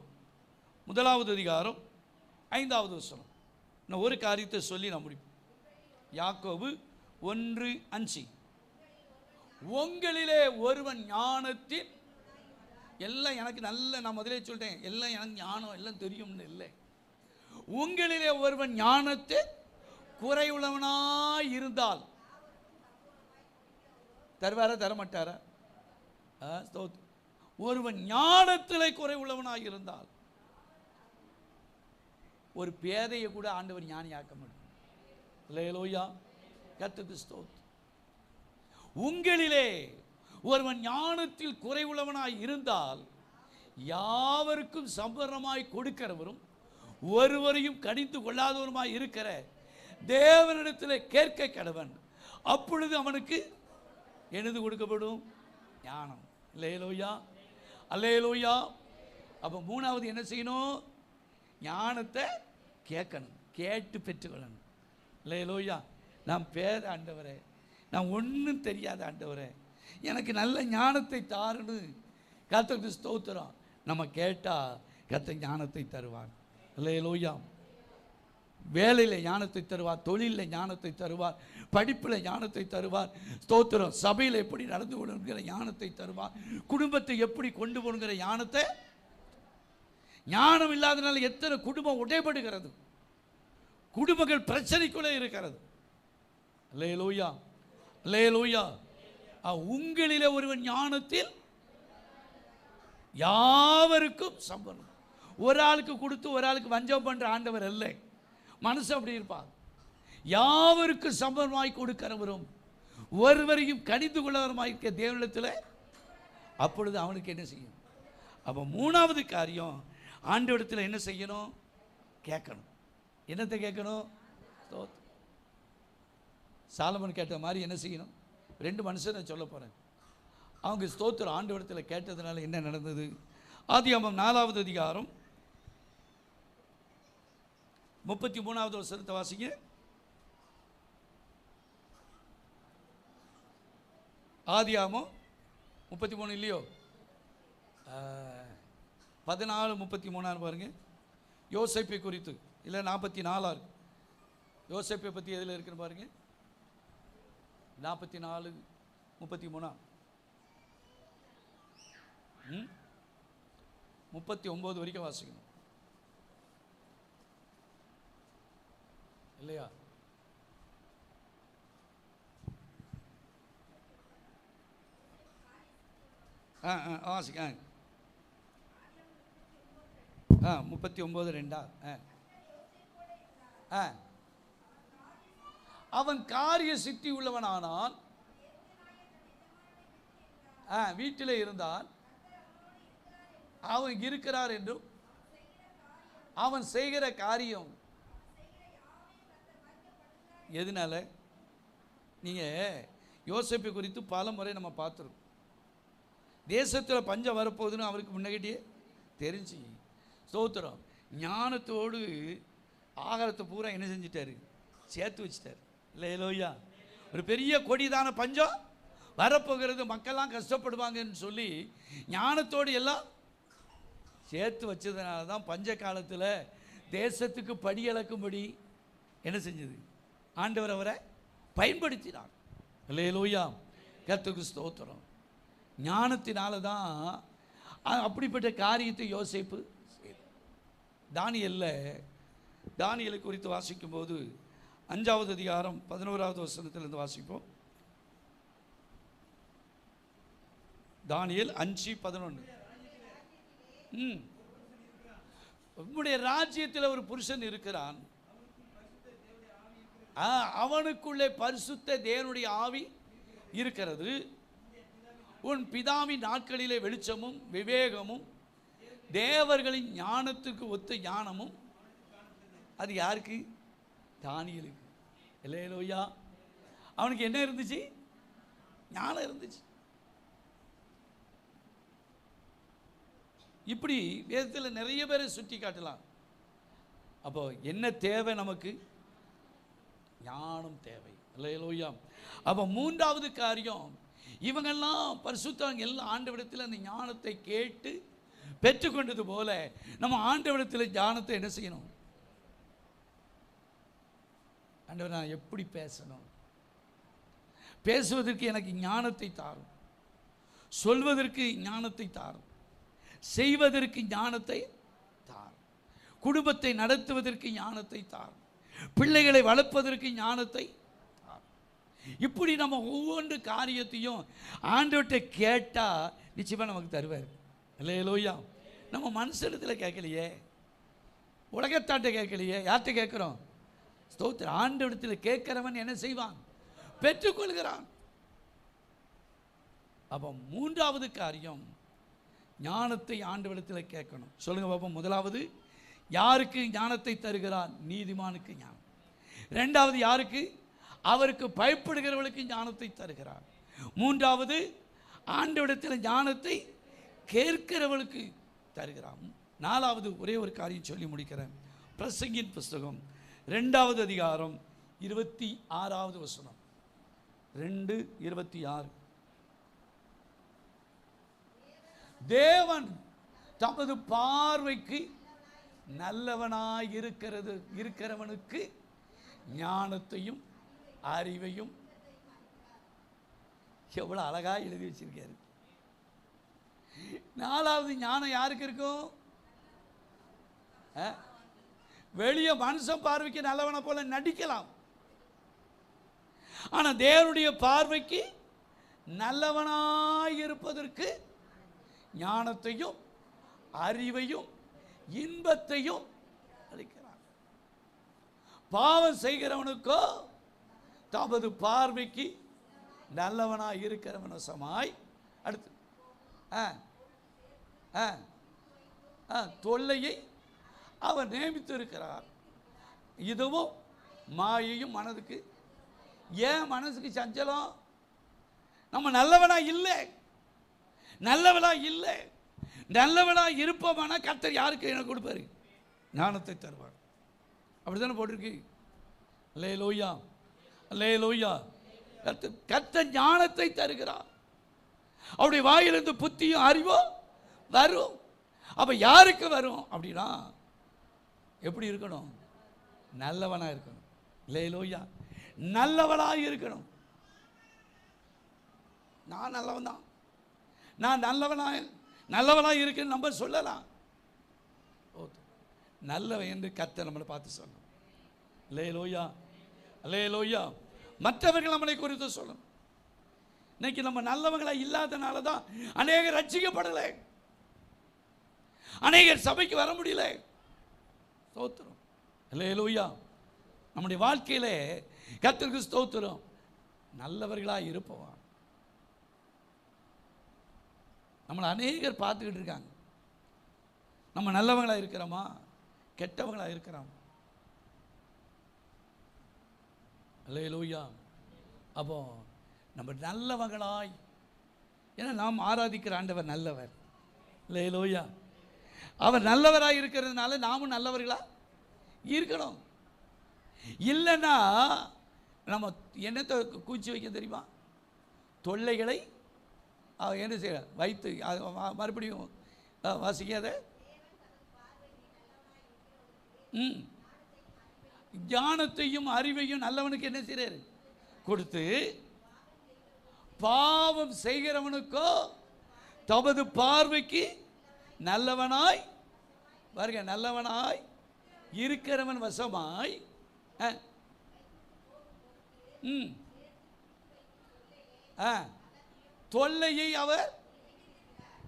1 அதிகாரம் 5வது வசனம். நான் ஒரு காரியத்தை சொல்லி நான் முடிப்பேன். யாக்கோபு 1:5. உங்களிலே ஒருவன் ஞானத்தின், எல்லாம் எனக்கு நல்ல, நான் முதலே சொல்லிட்டேன், எல்லாம் எனக்கு ஞானம் எல்லாம் தெரியும்னு இல்லை. உங்களிலே ஒருவன் ஞானத்தை குறைவுள்ளவனாய் இருந்தால் தருவாரா தரமாட்டாரா? ஒருவன் ஞானத்திலே குறைவுள்ளவனாய் இருந்தால் ஒரு பேதையை கூட ஆண்டவர் ஞானியாக்க மாட்டார். அல்லேலூயா, கர்த்தருக்கு ஸ்தோத்திரம். உங்களிலே ஒருவன் ஞானத்தில் குறைவுள்ளவனாய் இருந்தால் யாவருக்கும் சம்பூர்ணமாய் கொடுக்கிறவரும் ஒருவரையும் கடிந்து கொள்ளாதவருமாய் இருக்கிற தேவனிடத்தில் கேட்க கடவன், அப்பொழுது அவனுக்கு எனது கொடுக்கப்படும் ஞானம். அல்லேலூயா, அல்லேலூயா. அப்போ மூணாவது என்ன செய்யணும்? ஞானத்தை கேட்கணும், கேட்டு பெற்றுக்கொள்ளணும். அல்லேலூயா. நான் பேத ஆண்டவரே, நான் ஒன்றும் தெரியாத ஆண்டவரே, எனக்கு நல்ல ஞானத்தை தாருன்னு கர்த்தருக்கு ஸ்தோத்திரம். நம்ம கேட்டால் கர்த்தர் ஞானத்தை தருவார். அல்லேலூயா. வேலையில் ஞானத்தை தருவார், தொழிலில் ஞானத்தை தருவார், படிப்பில் ஞானத்தை தருவார். ஸ்தோத்திரம். சபையில் எப்படி நடந்து கொள்ளுங்கிற ஞானத்தை தருவார், குடும்பத்தை எப்படி கொண்டு போகணுங்கிற ஞானத்தை. ஞானம் இல்லாதனால எத்தனை குடும்பம் உடைபடுகிறது, குடும்பங்கள் பிரச்சனைக்குள்ளே இருக்கிறது. அல்லேலூயா, அல்லேலூயா. உங்களிலே ஒருவன் ஞானத்தில் யாவருக்கும் சம்பளம். ஒரு ஆளுக்கு கொடுத்து ஒரு ஆளுக்கு வஞ்சம் பண்ணுற ஆண்டவர் இல்லை. மனுஷன் அப்படி இருப்பார். யாவருக்கு சம்பளமாய் கொடுக்கிறவரும் ஒருவரையும் கடிந்து கொள்ளவருமாய் இருக்க தேவனிடத்தில், அப்பொழுது அவனுக்கு என்ன செய்யும்? அப்போ மூணாவது காரியம், ஆண்டவரிடத்தில் என்ன செய்யணும்? கேட்கணும். என்னத்தை கேட்கணும்? சாலமன் கேட்ட மாதிரி என்ன செய்யணும்? 2 மனுஷனை சொல்ல போகிறேன். அவங்க ஸ்தோத்திரம் ஆண்டவரிடத்தில் கேட்டதுனால என்ன நடந்தது? ஆதியாகமம் 4வது அதிகாரம் 33வது வசனத்தை வாசிங்க. ஆதியாகமம் 33 இல்லையோ? 14:33 பாருங்க. யோசேப்பை குறித்து இல்லை 44 இருக்கு. யோசேப்பை பற்றி எதில் இருக்குன்னு பாருங்க. 44:33 39 வரைக்கும் வாசிக்கணும் இல்லையா? வாசிக்க 39:2. அவன் காரிய சித்தி உள்ளவனானால், வீட்டில் இருந்தால் அவன் இருக்கிறார் என்றும், அவன் செய்கிற காரியம் எதனால? நீங்கள் யோசேப்பை குறித்து பல முறை நம்ம பார்த்துருக்கோம். தேசத்தில் பஞ்சம் வரப்போகுதுன்னு அவருக்கு முன்னாடியே தெரிஞ்சு ஸ்தோத்திரம் ஞானத்தோடு ஆகாரத்தை பூரா என்ன செஞ்சிட்டாரு? சேர்த்து வச்சிட்டார். இல்லையா? ஒரு பெரிய கொடிதான பஞ்சம் வரப்போகிறது, மக்கள்லாம் கஷ்டப்படுவாங்கன்னு சொல்லி ஞானத்தோடு எல்லாம் சேர்த்து வச்சதுனால தான் பஞ்ச காலத்தில் தேசத்துக்கு படியளக்கும்படி என்ன செஞ்சது? ஆண்டவர் அவரை பயன்படுத்தினார். அல்லேலூயா, கர்த்தருக்கு ஸ்தோத்திரம். ஞானத்தினால தான் அப்படிப்பட்ட காரியத்தை யோசேப்பு தானியேலை குறித்து வாசிக்கும்போது 5வது அதிகாரம் 11வது வசனத்திலிருந்து வாசிப்போம். தானியேல் 5:11. உம்முடைய ராஜ்யத்தில் ஒரு புருஷன் இருக்கிறான், அவனுக்குள்ளே பரிசுத்த தேவனுடைய ஆவி இருக்கிறது. உன் பிதாவின் நாட்களிலே வெளிச்சமும் விவேகமும் தேவர்களின் ஞானத்துக்கு ஒத்த ஞானமும். அது யாருக்கு? தானியேலுக்கு. அல்லேலூயா. அவனுக்கு என்ன இருந்துச்சு? ஞானம் இருந்துச்சு. இப்படி வேதத்தில் நிறைய பேரை சுட்டி காட்டலாம். அப்போ என்ன தேவை நமக்கு? ஞானம் தேவை. அல்லேலூயா. அப்போ மூன்றாவது காரியம், இவங்கெல்லாம் பரிசுத்தவான்கள் எல்லாம் ஆண்டவரிடத்தில் அந்த ஞானத்தை கேட்டு பெற்றுக்கொண்டது போல நம்ம ஆண்டவரிடத்தில் ஞானத்தை என்ன செய்யணும்? ஆண்டவர், நான் எப்படி பேசணும், பேசுவதற்கு எனக்கு ஞானத்தை தாரும், சொல்வதற்கு ஞானத்தை தாரும், செய்வதற்கு ஞானத்தை தாரும், குடும்பத்தை நடத்துவதற்கு ஞானத்தை தாரும், பிள்ளைகளை வளர்ப்பதற்கு ஞானத்தை தாரும். இப்படி நம்ம ஒவ்வொன்று காரியத்தையும் ஆண்டவர்கிட்ட கேட்டால் நிச்சயமாக நமக்கு தருவார். அல்லேலூயா. நம்ம மனுஷனத்தில் கேட்கலையே, உலகத்தாட்ட கேட்கலையே, யார்கிட்ட கேட்குறோம்? ஸ்தோத்திரம். ஆண்டவரிடத்தில் கேட்கிறவன் என்ன செய்வான்? பெற்றுக்கொள்கிறான். அப்போ மூன்றாவது காரியம், ஞானத்தை ஆண்டவரிடத்தில் கேட்கணும். சொல்லுங்க பாப்போம். முதலாவது, யாருக்கு ஞானத்தை தருகிறார்? நீதிமானுக்கு ஞானம். இரண்டாவது, யாருக்கு? அவருக்கு பயப்படுகிறவர்களுக்கு ஞானத்தை தருகிறார். மூன்றாவது, ஆண்டவரிடத்தில் ஞானத்தை கேட்கிறவர்களுக்கு தருகிறார். நாலாவது, ஒரே ஒரு காரியம் சொல்லி முடிக்கிறேன். பிரசங்கின் புஸ்தகம் 2வது அதிகாரம் 26வது வசனம். 2:26. தேவன் தமது பார்வைக்கு நல்லவனாய் இருக்கிறவனுக்கு ஞானத்தையும் அறிவையும். எவ்வளவு அழகா எழுதி வச்சிருக்காரு. நாலாவது ஞானம் யாருக்கு இருக்கும்? வெளியே மனுஷன் பார்வைக்கு நல்லவனை போல நடிக்கலாம், ஆனா தேவனுடைய பார்வைக்கு நல்லவனாய் இருப்பதற்கு ஞானத்தையும் அறிவையும் இன்பத்தையும் அளிக்கிறார். பாவம் செய்கிறவனுக்கோ தமது பார்வைக்கு நல்லவனாய் இருக்கிறவன சமாய். அடுத்து தொல்லையை அவர் நியமித்து இருக்கிறார். இதுவும் மாயையும் மனதுக்கு. ஏன் மனசுக்கு சஞ்சலம்? நம்ம நல்லவனா இல்லை, நல்லவனா இல்லை. நல்லவனா இருப்பவனா கர்த்தர் யாருக்கு எனக்கு கொடுப்பாரு? ஞானத்தை தருவார். அப்படித்தானே போட்டிருக்கு. அல்லேலூயா, அல்லேலூயா. கர்த்தர் ஞானத்தை தருகிறார். அவருடைய வாயிலிருந்து புத்தியும் அறிவோ வரும். அப்ப யாருக்கு வரும் அப்படின்னா, எப்படி இருக்கணும்? நல்லவனா இருக்கணும். அல்லேலூயா. நல்லவனா இருக்கணும். நான் நல்லவன் தான், நான் நல்லவனா இருக்குன்னு நம்ம சொல்லலாம். நல்லவன் என்று கர்த்தர் நம்மளை பார்த்து சொல்லணும். அல்லேலூயா, அல்லேலூயா. மற்றவர்கள் நம்மளை குறித்து சொல்லணும். இன்னைக்கு நம்ம நல்லவங்களா இல்லாதனால தான் அநேகர் ரட்சிக்கப்படலை, அநேகர் சபைக்கு வர முடியல. ஸ்தோத்திரம். அல்லேலூயா. நம்முடைய வாழ்க்கையில கர்த்தருக்கு ஸ்தோத்திரம். நல்லவர்களா இருப்பவா நம்மளை அநேகர் பார்த்துக்கிட்டு இருக்காங்க. நம்ம நல்லவங்களா இருக்கிறோமா, கெட்டவங்களா இருக்கிறோம்? அல்லேலூயா. அப்போ நம்ம நல்லவங்களாய், ஏன்னா நாம் ஆராதிக்கிற ஆண்டவர் நல்லவர். அல்லேலூயா. அவர் நல்லவராக இருக்கிறதுனால நாமும் நல்லவர்களா இருக்கணும். இல்லைன்னா நம்ம என்னத்தை கூச்சி வைக்க தெரியுமா? தொல்லைகளை என்ன செய்ய வைத்து. மறுபடியும் வாசிக்காத. ஞானத்தையும் அறிவையும் நல்லவனுக்கு என்ன செய்றாரு? கொடுத்து, பாவம் செய்கிறவனுக்கோ தமது பார்வைக்கு நல்லவனாய் பாருங்க, நல்லவனாய் இருக்கிறவன் வசமாய் தொல்லையை அவர்.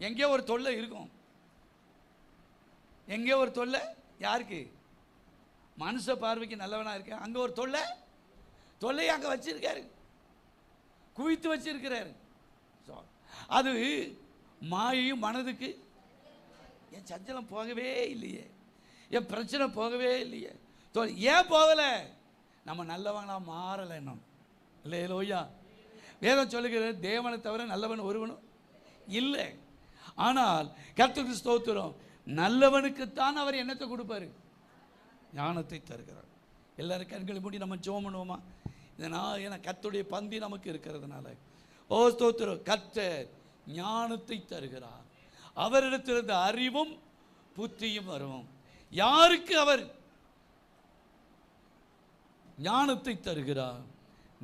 எங்கே ஒரு தொல்லை இருக்கும், எங்கே ஒரு தொல்லை யாருக்கு? மனுஷ பார்வைக்கு நல்லவனா இருக்க, அங்கே ஒரு தொல்லையை அங்கே வச்சிருக்காரு, குவித்து வச்சிருக்கிறாரு. அது மாயையும் மனதுக்கு. என் சஞ்சலம் போகவே இல்லையே, என் பிரச்சனை போகவே இல்லையே. ஏன் போகலை? நம்ம நல்லவங்களா மாறலை இன்னும். அல்லேலூயா. வேதம் சொல்லுகிறது தேவனை தவிர நல்லவன் ஒருவனும் இல்லை. ஆனால் கர்த்தருக்கு ஸ்தோத்திரம், நல்லவனுக்குத்தான் அவர் என்னத்தை கொடுப்பாரு? ஞானத்தை தருகிறார். எல்லாரும் கண்களை மூடி நம்ம ஜெபம் பண்ணுவோமா? இதனால் ஏன்னா கர்த்தருடைய பந்தி நமக்கு இருக்கிறதுனால. ஓ ஸ்தோத்திரம், கர்த்தர் ஞானத்தை தருகிறார். அவரிடத்திலிருந்து அறிவும் புத்தியும் வரும். யாருக்கு அவர் ஞானத்தை தருகிறார்?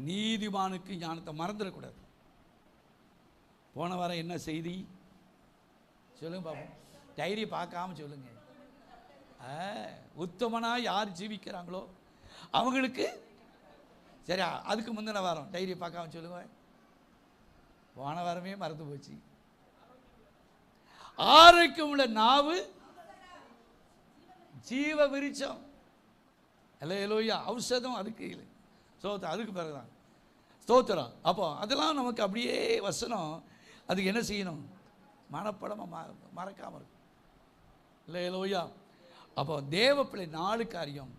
நீதிமானுக்கு ஞானத்தை. மறந்துடக்கூடாது. போன வாரம் என்ன செய்தி சொல்லுங்க பாப்போம். டைரி பார்க்காம சொல்லுங்க. உத்தமனா யார் ஜீவிக்கிறாங்களோ அவங்களுக்கு சரியா. அதுக்கு முந்தின வாரம் டைரி பார்க்காம சொல்லுங்க. போன வாரமே மறந்து போச்சு. ஆரோக்கியம் உள்ள நாவு ஜீவ விருட்சம். அல்லேலூயா. ஔஷதம் அதுக்கு இல்லை. ஸ்தோத்திரம். அதுக்கு பிறகுதான் ஸ்தோத்திரம். அப்போ அதெல்லாம் நமக்கு அப்படியே வசனம். அதுக்கு என்ன செய்யணும்? மனப்படமாக மறக்காமல் இருக்கும். அல்லேலூயா. அப்போ தேவ பிள்ளை 4 காரியம்.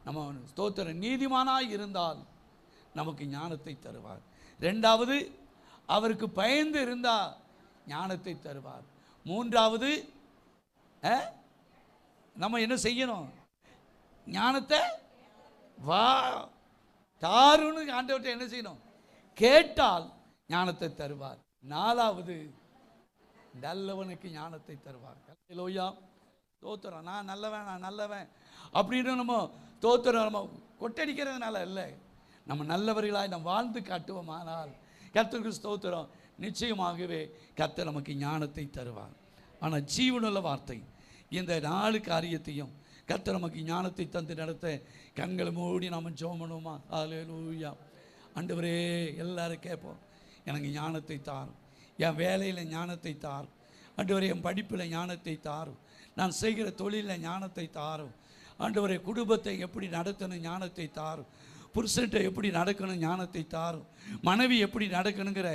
நம்ம ஸ்தோத்திரம், நீதிமானாய் இருந்தால் நமக்கு ஞானத்தை தருவார். 2வது, அவருக்கு பயந்து இருந்தால் ஞானத்தை தருவார். 3வது, நம்ம என்ன செய்யணும்? ஞானத்தை வா தாருன்னு ஆண்டவர்கிட்ட என்ன செய்யணும்? கேட்டால் ஞானத்தை தருவார். 4வது, நல்லவனுக்கு ஞானத்தை தருவார். அல்லேலூயா. தோத்திரம். நான் நல்லவன் அப்படின்னு நம்ம தோத்திரம் நம்ம கொட்டடிக்கிறதுனால இல்லை. நம்ம நல்லவர்களாய் நம்ம வாழ்ந்து காட்டுவோமானால் கர்த்தருக்கு ஸ்தோத்திரம், நிச்சயமாகவே கர்த்தர் நமக்கு ஞானத்தை தருவார். ஆனால் ஜீவனுள்ள வார்த்தை இந்த 4 காரியத்தையும் கர்த்தர் நமக்கு ஞானத்தை தந்து நடத்த கண்களை மூடி நாம் ஜெபம் பண்ணுவோமா? அல்லேலூயா. ஆண்டவரே, எல்லாரும் கேட்போம், எனக்கு ஞானத்தை தாரும். என் வேலையில் ஞானத்தை தாரும். ஆண்டவரே, என் படிப்பில் ஞானத்தை தாரும். நான் செய்கிற தொழிலில் ஞானத்தை தாரும். ஆண்டவரே, குடும்பத்தை எப்படி நடத்தணும் ஞானத்தை தாரும். புருஷன்கிட்ட எப்படி நடக்கணும் ஞானத்தை தாரும். மனைவி எப்படி நடக்கணுங்கிற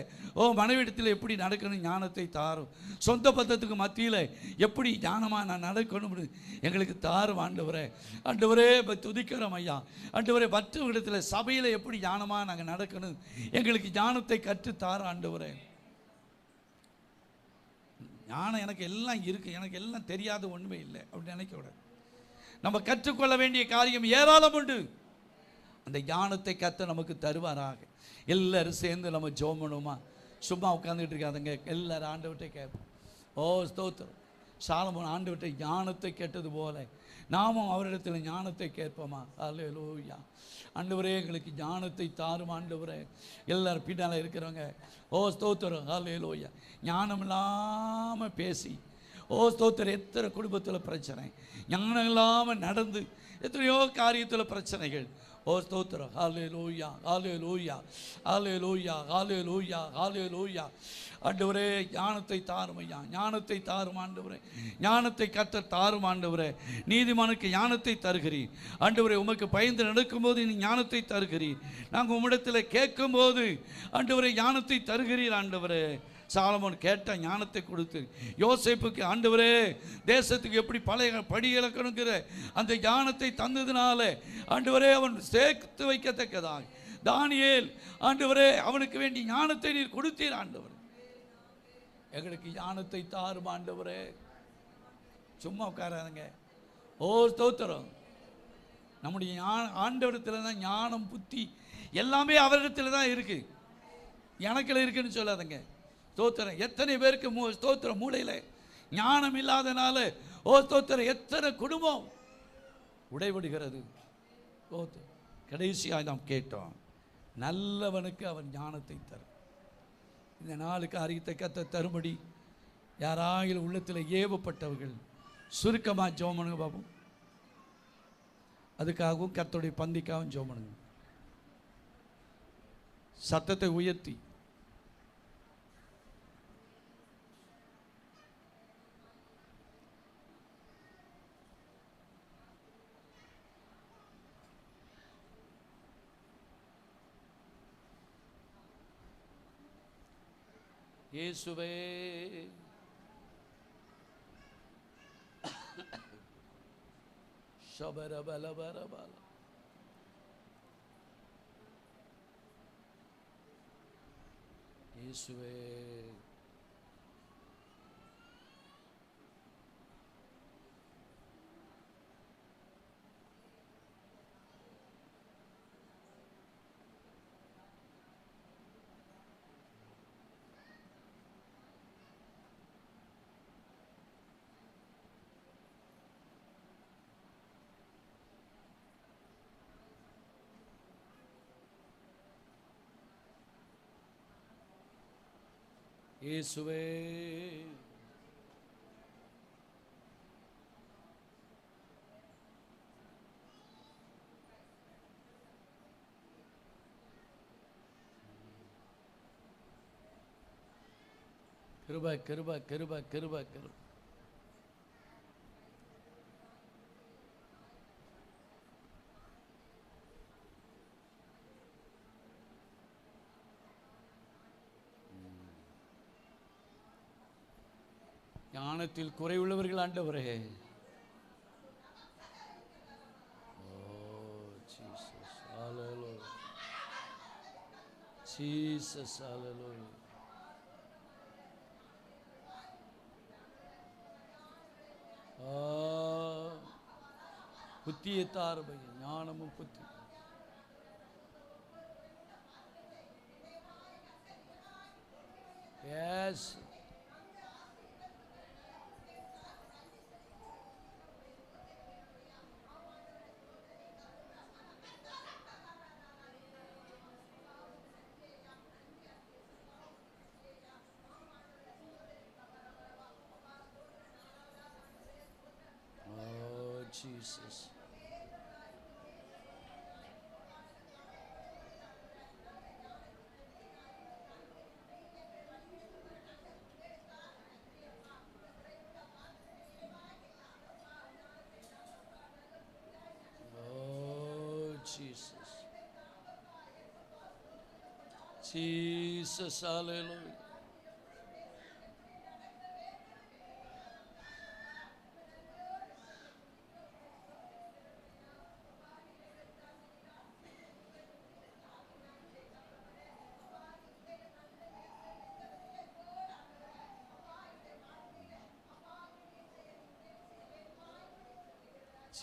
மனைவிடத்தில் எப்படி நடக்கணும் ஞானத்தை தாரும். சொந்த பந்தத்துக்கு மத்தியில் எப்படி ஞானமாக நான் நடக்கணும் எங்களுக்கு தாரும் ஆண்டவரே. ஆண்டவரே, துதிக்கிறோம் ஐயா. ஆண்டவரே, மற்றவரிடத்தில் சபையில் எப்படி ஞானமாக நாங்கள் நடக்கணும் எங்களுக்கு ஞானத்தை கற்றுத்தாரும் ஆண்டவரே. ஞானம் எனக்கு எல்லாம் இருக்குது, எனக்கு எல்லாம் தெரியாத ஒன்றுமே இல்லை அப்படின்னு நினைக்கக்கூடாது. நம்ம கற்றுக்கொள்ள வேண்டிய காரியம் ஏராளம் உண்டு. அந்த ஞானத்தை கர்த்தர் நமக்கு தருவாராக. எல்லாரும் சேர்ந்து நம்ம ஜெபம் பண்ணுவோமா? சும்மா உட்காந்துக்கிட்டு இருக்காதுங்க. எல்லாரும் ஆண்டவர்கிட்ட கேட்போம். ஓ ஸ்தோத்திரம். சாலமோன் ஆண்டவர்கிட்ட ஞானத்தை கேட்டது போல நாமும் அவரிடத்தில் ஞானத்தை கேட்போமா? அல்லேலூயா. ஆண்டவரே, எங்களுக்கு ஞானத்தை தாரும் ஆண்டவரே. எல்லாரும் பின்னால் இருக்கிறவங்க ஸ்தோத்திரம். அல்லேலூயா. ஞானம் இல்லாமல் பேசி ஸ்தோத்திரம், எத்தனை குடும்பத்தில் பிரச்சனை, ஞானம் இல்லாமல் நடந்து எத்தனையோ காரியத்தில் பிரச்சனைகள். ஸ்தோத்திரம். ஹல்லேலூயா, ஹல்லேலூயா, ஹல்லேலூயா, ஹல்லேலூயா, ஹல்லேலூயா. ஆண்டவரே, ஞானத்தை தாரும் ஐயா. ஞானத்தை தாரும் ஆண்டவரே. ஞானத்தை கர்த்தர் தாரும் ஆண்டவரே. நீதிமானுக்கு ஞானத்தை தருகிறீர் ஆண்டவரே. உமக்கு பயந்து நடக்கும்போது நீ ஞானத்தை தருகிறீர். நாங்கள் உம்மிடத்தில் கேட்கும்போது ஆண்டவரே ஞானத்தை தருகிறீர் ஆண்டவரே. சாலமோன் கேட்ட ஞானத்தை கொடுத்து யோசேப்புக்கு ஆண்டவரே தேசத்துக்கு எப்படி பழைய படி இழக்கணுங்கிற அந்த ஞானத்தை தந்ததுனால ஆண்டவரே அவன் சேர்த்து வைக்கத்தக்கதாக தானியேல் ஆண்டவரே அவனுக்கு வேண்டி ஞானத்தை நீர் கொடுத்தீர் ஆண்டவர். எங்களுக்கு ஞானத்தை தாரும் ஆண்டவரே. சும்மா உட்காராதுங்க. ஸ்தோத்திரம். நம்முடைய ஆண்டவரிடத்தில் தான் ஞானம் புத்தி எல்லாமே அவரிடத்தில் தான் இருக்கு. எனக்குள்ள இருக்குன்னு சொல்லாதுங்க. ஸ்தோத்திரம். எத்தனை பேருக்கு ஸ்தோத்திரம் மூளையில் ஞானம் இல்லாதனால ஸ்தோத்திரம் எத்தனை குடும்பம் உடைபடுகிறது. கடைசியாக நாம் கேட்டோம், நல்லவனுக்கு அவன் ஞானத்தை தரும். இந்த 4 காரியத்தை கத்த தரும்படி யாராயிலும் உள்ளத்தில் ஏவப்பட்டவர்கள் சுருக்கமாக ஜெபம் பண்ணுங்க பாப்போம். அதுக்காகவும் கர்த்தருடைய பந்திக்காகவும் ஜெபம் பண்ணுங்க. சத்தத்தை உயர்த்தி இயேசுவே இயேசுவே. இயேசுவே. கிருபை கிருபை கிருபை கிருபை கிருபை. ஞானத்தில் குறைவுள்ளவர்கள் ஆண்டவரே. Jesus hallelujah, Jesus hallelujah. புத்தியை தாருபை, ஞானமும் புத்தி. Yes. Jesus. Oh, Jesus. Jesus, hallelujah.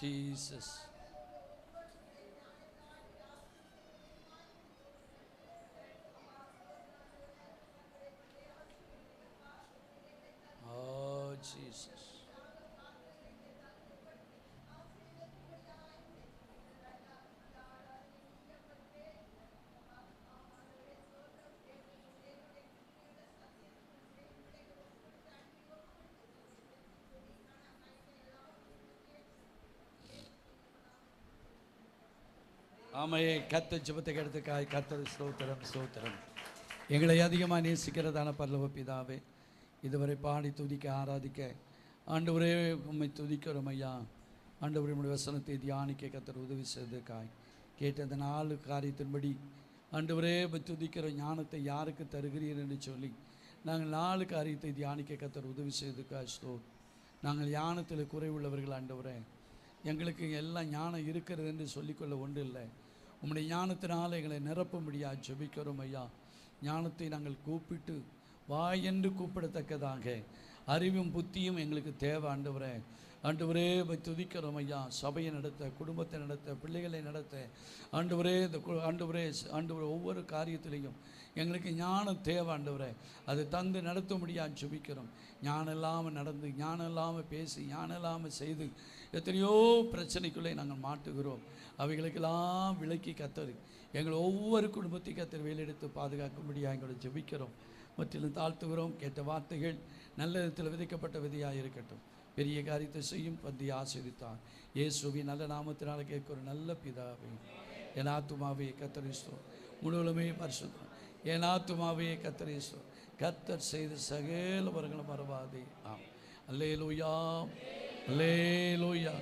Jesus. Oh, Jesus. ஆமையே. கர்த்தர் ஜெபத்தை கேட்டதுக்காய் கர்த்தர் ஸ்தோத்திரம் ஸ்தோத்திரம். எங்களை அதிகமாக நேசிக்கிறதான பரலோக பிதாவே, இதுவரை பாடி துதிக்க ஆராதிக்க ஆண்டவரே உம்மை துதிக்கிறோம் ஐயா. ஆண்டவரே உம்முடைய வசனத்தை தியானிக்க கர்த்தர் உதவி செய்ததுக்காய் கேட்ட அந்த 4 காரியத்தின்படி ஆண்டவரே துதிக்கிற ஞானத்தை யாருக்கு தருகிறீர் என்று சொல்லி நாங்கள் 4 காரியத்தை தியானிக்க கர்த்தர் உதவி செய்ததுக்காய் ஸ்தோத்திரம். நாங்கள் ஞானத்தில் குறைவுள்ளவர்கள் ஆண்டவரே. எங்களுக்கு எல்லாம் ஞானம் இருக்கிறது என்று சொல்லிக்கொள்ள ஒன்று இல்லை. உம்முடைய ஞானத்தினால் எங்களை நிரப்பும்படியாக ஜெபிக்கிறோம் ஐயா. ஞானத்தை நாங்கள் கூப்பிட்டு வாய் என்று கூப்பிடத்தக்கதாக அறிவும் புத்தியும் எங்களுக்கு தேவை ஆண்டவரே. ஆண்டவரே துதிக்கிறோம் ஐயா. சபையை நடத்த, குடும்பத்தை நடத்த, பிள்ளைகளை நடத்த ஆண்டவரே, இந்த ஆண்டவரே ஒவ்வொரு காரியத்திலையும் எங்களுக்கு ஞானம் தேவை ஆண்டவரே. அதை தந்து நடத்த முடியாது ஜெபிக்கிறோம். ஞானம் இல்லாமல் நடந்து, ஞானம் இல்லாமல் பேசி, ஞானம் இல்லாமல் செய்து எத்தனையோ பிரச்சனைக்குள்ளே நாங்கள் மாட்டுகிறோம். அவைகளுக்கெல்லாம் விலக்கி கத்தர் எங்கள் ஒவ்வொரு குடும்பத்தையும் கத்தர் வேலெடுத்து பாதுகாக்க முடியாது எங்களை ஜெபிக்கிறோம். மற்றிலும் தாழ்த்துகிறோம். கேட்ட வார்த்தைகள் நல்ல விதத்தில் விதைக்கப்பட்ட விதையாக இருக்கட்டும். பெரிய காரியத்தை செய்யும் பந்தி ஆசீர்வதித்தார். இயேசுவின் நல்ல நாமத்தினால கேட்க ஒரு நல்ல பிதாவே. என் ஆத்துமாவே கர்த்தரீஸ்வரோ, முழுவதுமே பரிசுத்தம். என் ஆத்துமாவே கர்த்தரீஸ்வரோ, கர்த்தர் செய்த சகலவர்களும் மறவாதே. ஆம். அல்லேலூயா, அல்லேலூயா,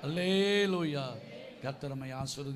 அல்லேலூயா. கர்த்தர் நம்மை ஆசீர்வதி.